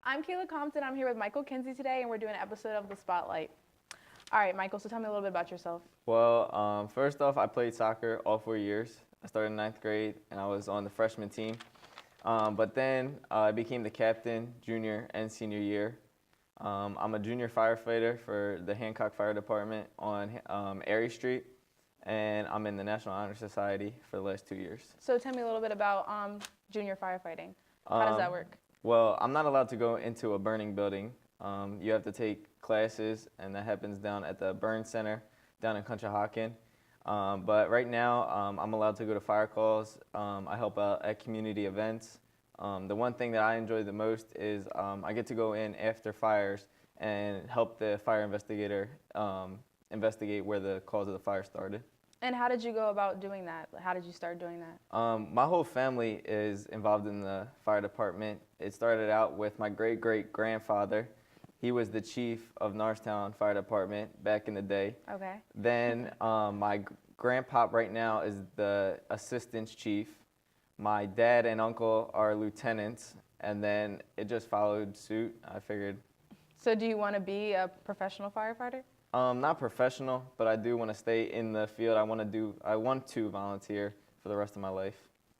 I'm Kayla Compton. I'm here with Michael Kinsey today, and we're doing an episode of The Spotlight. All right, Michael, so tell me a little bit about yourself. Well, first off, I played soccer all 4 years. I started in ninth grade, and I was on the freshman team. But then I became the captain junior and senior year. I'm a junior firefighter for the Hancock Fire Department on Erie Street, and I'm in the National Honor Society for the last 2 years. So tell me a little bit about junior firefighting. How does that work? Well, I'm not allowed to go into a burning building. You have to take classes, and that happens down at the Burn Center down in Conshohocken. But right now, I'm allowed to go to fire calls. I help out at community events. The one thing that I enjoy the most is I get to go in after fires and help the fire investigator investigate where the cause of the fire started. And how did you go about doing that? How did you start doing that? My whole family is involved in the fire department. It started out with my great-great-grandfather. He was the chief of Norristown Fire Department back in the day. Okay. Then my grandpop right now is the assistant chief. My dad and uncle are lieutenants, and then it just followed suit. I figured. So do you want to be a professional firefighter? Not professional, but I do want to stay in the field. I want to volunteer for the rest of my life.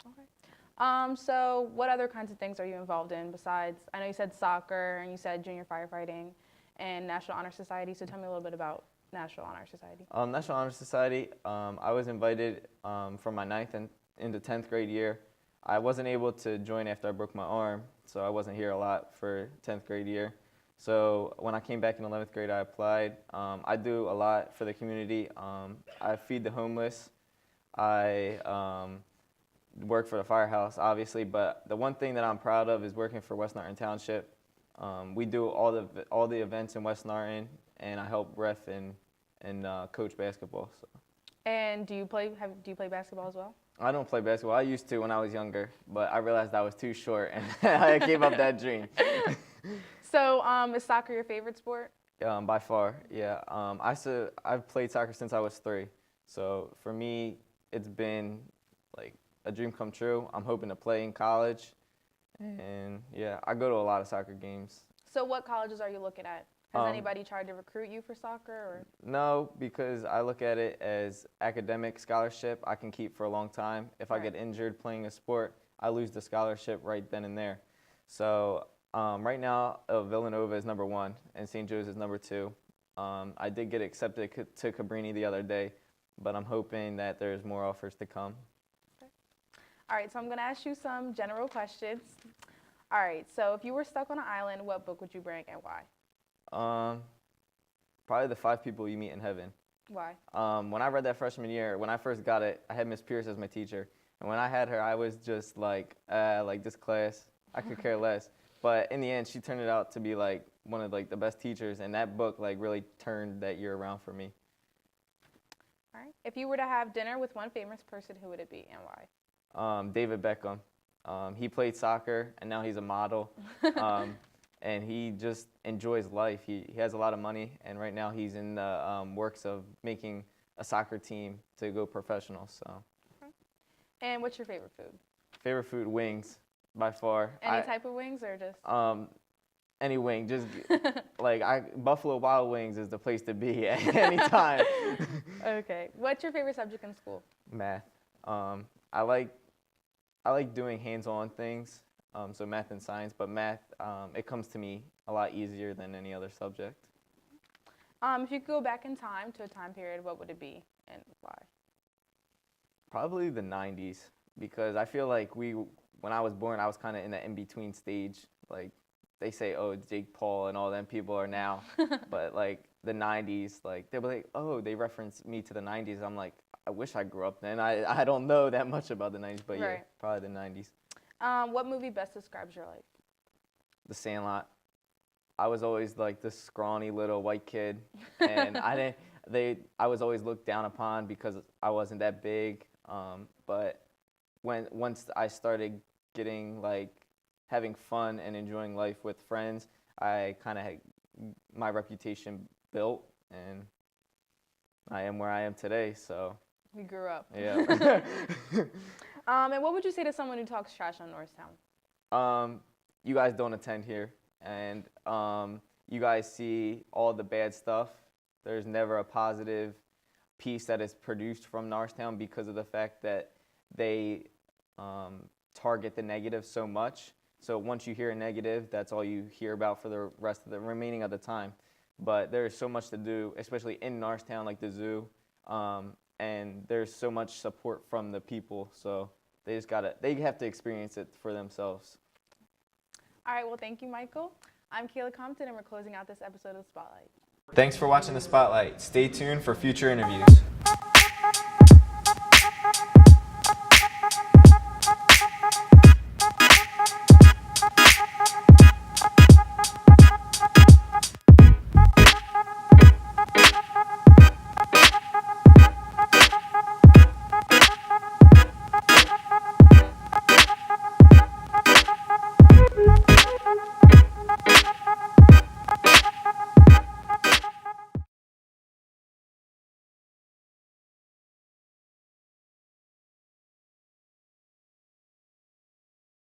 Okay. So what other kinds of things are you involved in besides, I know you said soccer and you said junior firefighting and National Honor Society, so tell me a little bit about National Honor Society. National Honor Society, I was invited from my 9th and into 10th grade year. I wasn't able to join after I broke my arm, so I wasn't here a lot for 10th grade year. So when I came back in 11th grade, I applied. I do a lot for the community. I feed the homeless. I work for the firehouse, obviously, but the one thing that I'm proud of is working for West Norton Township. We do all the events in West Norton, and I help ref and coach basketball. So. And do you play basketball as well? I don't play basketball. I used to when I was younger, but I realized I was too short, and I gave up that dream. So is soccer your favorite sport? By far, yeah. I've played soccer since I was 3. So for me, it's been like a dream come true. I'm hoping to play in college, and yeah, I go to a lot of soccer games. So what colleges are you looking at? Has anybody tried to recruit you for soccer? Or? No, because I look at it as academic scholarship I can keep for a long time. If I get injured playing a sport, I lose the scholarship right then and there. So right now, Villanova is number 1, and St. Joe's is number 2. I did get accepted to Cabrini the other day, but I'm hoping that there's more offers to come. Okay. All right, so I'm going to ask you some general questions. All right, so if you were stuck on an island, what book would you bring and why? Probably The 5 People You Meet in Heaven. Why? When I read that freshman year, when I first got it, I had Miss Pierce as my teacher. And when I had her, I was just like this class, I could care less. But in the end, she turned it out to be like one of the best teachers, and that book really turned that year around for me. All right. If you were to have dinner with one famous person, who would it be and why? David Beckham. He played soccer, and now he's a model. And he just enjoys life. He has a lot of money, and right now he's in the works of making a soccer team to go professional. So. Okay. And what's your favorite food? Favorite food, wings, by far. Any type of wings or just? Any wing. Just Buffalo Wild Wings is the place to be at any time. Okay. What's your favorite subject in school? Math. I like doing hands-on things. So math and science, but math, it comes to me a lot easier than any other subject. If you could go back in time to a time period, what would it be and why? Probably the 90s, because I feel like when I was born, I was kind of in the in-between stage. Like, they say, oh, Jake Paul and all them people are now, but the 90s, they'll be like, oh, they reference me to the 90s. I'm like, I wish I grew up then. I don't know that much about the 90s, but yeah, probably the 90s. What movie best describes your life? The Sandlot. I was always this scrawny little white kid, and I was always looked down upon because I wasn't that big. But once I started getting having fun and enjoying life with friends, I kind of had my reputation built, and I am where I am today. So. We grew up. Yeah. And what would you say to someone who talks trash on Norristown? You guys don't attend here. and you guys see all the bad stuff. There's never a positive piece that is produced from Norristown because of the fact that they target the negative so much. So once you hear a negative, that's all you hear about for the rest of the remaining of the time. But there's so much to do, especially in Norristown, like the zoo, and there's so much support from the people. So they have to experience it for themselves. All right, well, thank you, Michael. I'm Kayla Compton, and we're closing out this episode of Spotlight. Thanks for watching The Spotlight. Stay tuned for future interviews.